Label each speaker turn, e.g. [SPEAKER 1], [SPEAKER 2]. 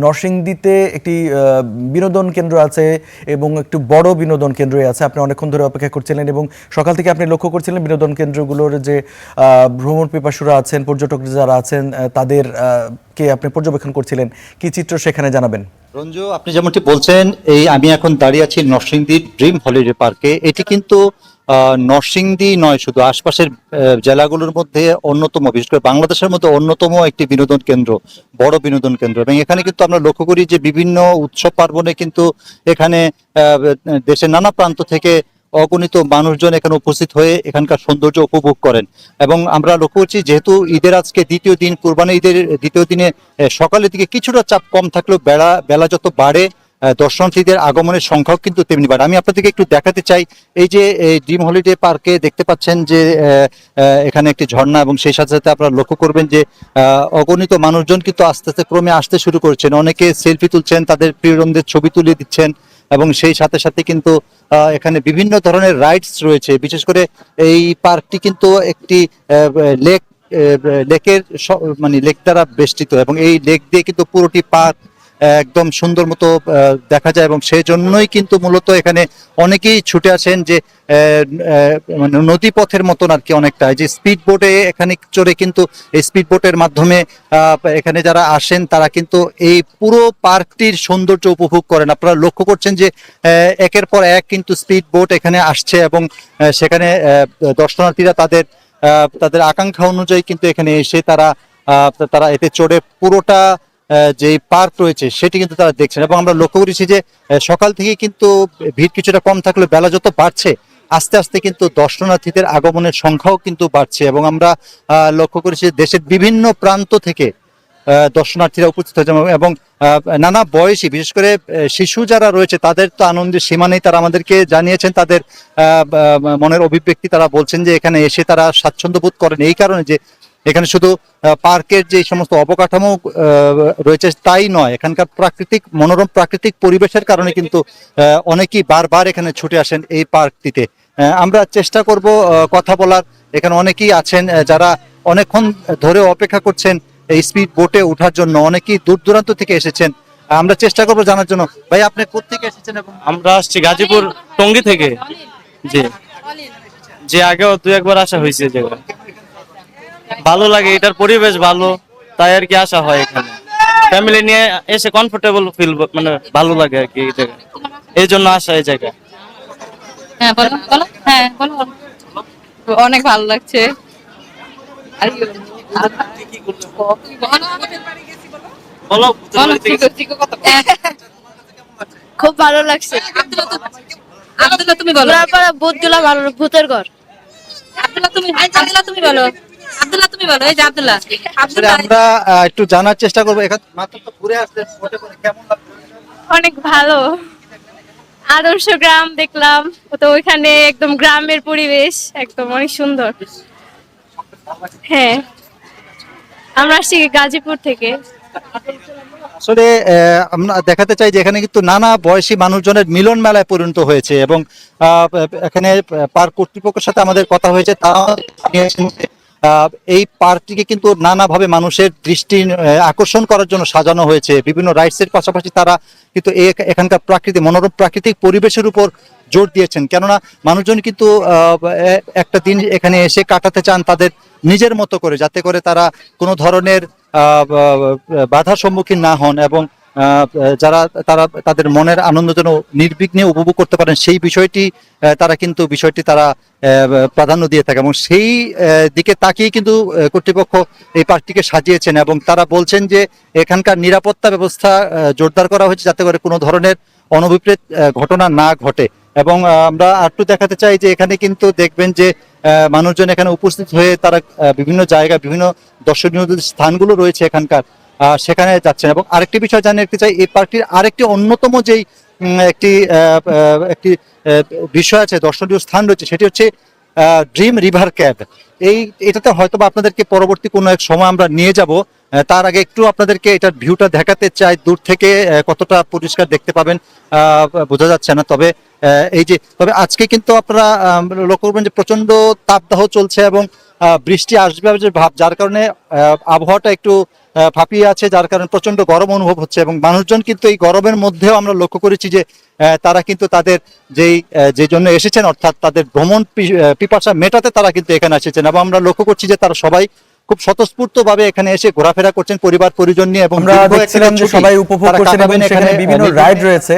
[SPEAKER 1] নরসিংদীতে একটি বিনোদন কেন্দ্র আছে এবং একটু বড় বিনোদন কেন্দ্রই আছে। আপনি অনেকক্ষণ ধরে অপেক্ষা করছিলেন এবং সকাল থেকে আপনি লক্ষ্য করছিলেন বিনোদন কেন্দ্রগুলোর যে ভ্রমণ পিপাসুরা আছেন, পর্যটক যারা আছেন, তাদের কে আপনি পর্যবেক্ষণ করছিলেন। কি চিত্র সেখানে জানাবেন?
[SPEAKER 2] রঞ্জু, আপনি যেমনটি বলছেন, আমি এখন দাঁড়িয়ে আছি নরসিংদীর ড্রিম হলিডে পার্কে। এটি কিন্তু নরসিংদী নয়, শুধু আশপাশের জেলাগুলোর মধ্যে অন্যতম, বিশেষ করে বাংলাদেশের মধ্যে অন্যতম একটি বিনোদন কেন্দ্র, বড় বিনোদন কেন্দ্র। এবং এখানে কিন্তু আমরা লক্ষ্য করি যে বিভিন্ন উৎসব পার্বণে কিন্তু এখানে দেশের নানা প্রান্ত থেকে অগণিত মানুষজন এখানে উপস্থিত হয়ে এখানকার সৌন্দর্য উপভোগ করেন। এবং আমরা লক্ষ্য করছি, যেহেতু ঈদের আজকে দ্বিতীয় দিন, কুরবানি ঈদের দ্বিতীয় দিনে সকালের দিকে কিছুটা চাপ কম থাকলেও বেলা যত বাড়ে দর্শনার্থীদের আগমনের সংখ্যাও কিন্তু তেমনি বাড়ে। আমি আপনাদেরকে একটু দেখাতে চাই, এই যে ড্রিম হলিডে পার্কে দেখতে পাচ্ছেন যে এখানে একটি ঝর্ণা, এবং সেই সাথে সাথে আপনারা লক্ষ্য করবেন যে অগণিত মানুষজন কিন্তু আস্তে আস্তে ক্রমে আসতে শুরু করেছেন। অনেকে সেলফি তুলছেন, তাদের প্রিয়জনদের ছবি তুলে দিচ্ছেন, এবং সেই সাথে সাথে কিন্তু এখানে বিভিন্ন ধরনের রাইডস রয়েছে। বিশেষ করে এই পার্কটি কিন্তু একটি লেক লেকের মানে লেক দ্বারা বেষ্টিত, এবং এই লেক দিয়ে কিন্তু পুরোটি পার্ক একদম সুন্দর মতো দেখা যায়। এবং সেই জন্যই কিন্তু মূলত এখানে অনেকেই ছুটে আসেন যে মানে নদী পথের মতন আর কি, অনেকটা যে স্পিড বোটে এখানে চড়ে, কিন্তু এই স্পিড বোটের মাধ্যমে এখানে যারা আসেন তারা কিন্তু এই পুরো পার্কটির সৌন্দর্য উপভোগ করেন। আপনারা লক্ষ্য করছেন যে একের পর এক কিন্তু স্পিড বোট এখানে আসছে, এবং সেখানে দর্শনার্থীরা তাদের তাদের আকাঙ্ক্ষা অনুযায়ী কিন্তু এখানে এসে তারা তারা এতে চড়ে পুরোটা যে পার্ক রয়েছে সেটি কিন্তু তারা দেখছেন। এবং আমরা লক্ষ্য করেছি যে সকাল থেকে কিন্তু ভিড় কিছুটা কম থাকলেও বেলা যত বাড়ছে আস্তে আস্তে কিন্তু দর্শনার্থীদের আগমনের সংখ্যাও কিন্তু বাড়ছে। এবং আমরা লক্ষ্য করেছি দেশের বিভিন্ন প্রান্ত থেকে দর্শনার্থীরা উপস্থিত হয়েছে, এবং নানা বয়সী, বিশেষ করে শিশু যারা রয়েছে তাদের তো আনন্দের সীমা নেই। তারা আমাদেরকে জানিয়েছেন তাদের মনের অভিব্যক্তি। তারা বলছেন যে এখানে এসে তারা স্বাচ্ছন্দ্য বোধ করেন এই কারণে যে এখানে শুধু পার্কের যে সমস্ত অবকাঠামো রয়েছে তাই নয়, এখানকার মনোরম প্রাকৃতিক পরিবেশের কারণে কিন্তু অনেকেই বারবার এখানে ছুটে আসেন এই পার্কটিতে। আমরা চেষ্টা করব কথা বলার। এখানে অনেকেই আছেন যারা অনেকক্ষণ ধরে অপেক্ষা করছেন এই স্পিড বোটে ওঠার জন্য। অনেকেই দূর দূরান্ত থেকে এসেছেন। আমরা চেষ্টা করবো জানার জন্য, ভাই আপনি কোত্থেকে এসেছেন? এবং
[SPEAKER 3] আমরা আসছি গাজীপুর টঙ্গী থেকে। জি জি, আগেও দু একবার আসা হয়েছে। জায়গা ভালো লাগে, এটার পরিবেশ ভালো, তাই আর কি আসা হয়। এখানে ফ্যামিলি নিয়ে এসে কমফোর্টেবল ফিল, মানে ভালো লাগে আর কি এই জায়গা, এই জন্য আসা এই জায়গায়।
[SPEAKER 4] হ্যাঁ বলো বলো, হ্যাঁ বলো। অনেক ভালো লাগছে। আর কি
[SPEAKER 3] বলো,
[SPEAKER 5] খুব ভালো লাগছে।
[SPEAKER 4] আব্দুল্লাহ তুমি বলো।
[SPEAKER 5] ভূতগুলা ভালো, ভূতের ঘর।
[SPEAKER 4] আব্দুল্লাহ তুমি বলো। আব্দুল্লাহ তুমি বলো। এই যে আব্দুল্লাহ।
[SPEAKER 2] আসলে আমরা একটু জানার চেষ্টা করবো, এখানে মাত্র তো ঘুরে আসলেন, বোটে করে কেমন লাগলো?
[SPEAKER 5] অনেক ভালো, আদর্শ গ্রাম দেখলাম তো, ওইখানে একদম গ্রামের পরিবেশ, একদম অনেক সুন্দর। হ্যাঁ, আমরা আসছি গাজীপুর থেকে।
[SPEAKER 2] আসলে আমরা দেখাতে চাই যে এখানে কিন্তু নানা বয়সী মানুষজনের মিলন মেলায় পরিণত হয়েছে। এবং এখানে পার্ক কর্তৃপক্ষের সাথে আমাদের কথা হয়েছে, তারা জানিয়েছেন এই পার্কটিকে কিন্তু নানাভাবে মানুষের দৃষ্টি আকর্ষণ করার জন্য সাজানো হয়েছে। বিভিন্ন রাইডসের পাশাপাশি তারা কিন্তু এখানকার মনোরম প্রাকৃতিক পরিবেশের উপর জোর দিয়েছেন। কেননা মানুষজন কিন্তু একটা দিন এখানে এসে কাটাতে চান তাদের নিজের মতো করে, যাতে করে তারা কোনো ধরনের বাধার সম্মুখীন না হন, এবং যারা তাদের মনের আনন্দ যেন নির্বিঘ্নে উপভোগ করতে পারেন সেই বিষয়টি তারা প্রাধান্য দিয়ে থাকে। এবং সেই দিকে তাকিয়ে কিন্তু কর্তৃপক্ষ এই পার্কটিকে সাজিয়েছেন। এবং তারা বলছেন যে এখানকার নিরাপত্তা ব্যবস্থা জোরদার করা হয়েছে, যাতে করে কোনো ধরনের অনভিপ্রেত ঘটনা না ঘটে। এবং আমরা আরেকটু দেখাতে চাই যে এখানে কিন্তু দেখবেন যে মানুষজন এখানে উপস্থিত হয়ে তারা বিভিন্ন জায়গা, বিভিন্ন দর্শনীয় স্থানগুলো রয়েছে এখানকার, সেখানে যাচ্ছেন। এবং আরেকটি বিষয় জানতে চাই, এই পার্কটির আরেকটি অন্যতম যেই একটি বিষয় আছে, দর্শনীয় স্থান রয়েছে, সেটি হচ্ছে ড্রিম রিভার ক্যাব। এটাতে হয়তো বা আপনাদেরকে পরবর্তী কোনো এক সময় আমরা নিয়ে যাব। তার আগে একটু আপনাদেরকে এটার ভিউটা দেখাতে চাই। দূর থেকে কতটা পরিষ্কার দেখতে পাবেন বোঝা যাচ্ছে না, তবে তবে আজকে কিন্তু আপনারা লক্ষ্য করবেন যে প্রচন্ড তাপদাহ চলছে, এবং বৃষ্টি আসবে ভাব, যার কারণে আবহাওয়াটা একটু ফাঁপিয়ে আছে, যার কারণে প্রচন্ড গরম অনুভব হচ্ছে এবং মানুষজন কিন্তু এই গরমের মধ্যেও আমরা লক্ষ্য করেছি যে তারা কিন্তু তাদের যে জন্য এসেছেন, অর্থাৎ তাদের ভ্রমণ পিপাসা মেটাতে তারা কিন্তু এখানে এসেছেন এবং আমরা লক্ষ্য করছি যে তারা সবাই খুব স্বতঃস্ফূর্ত ভাবে এখানে এসে ঘোরাফেরা করছেন পরিবার পরিজন নিয়ে এবং
[SPEAKER 1] আমরা
[SPEAKER 2] দীর্ঘ একটা
[SPEAKER 1] দেখছিলাম যে
[SPEAKER 2] ছুটি
[SPEAKER 1] সবাই উপভোগ
[SPEAKER 2] তারা
[SPEAKER 1] করছেন এবং
[SPEAKER 2] কাটাবেন
[SPEAKER 1] সেখানে
[SPEAKER 2] এখানে।
[SPEAKER 1] বিভিন্ন রাইড রয়েছে।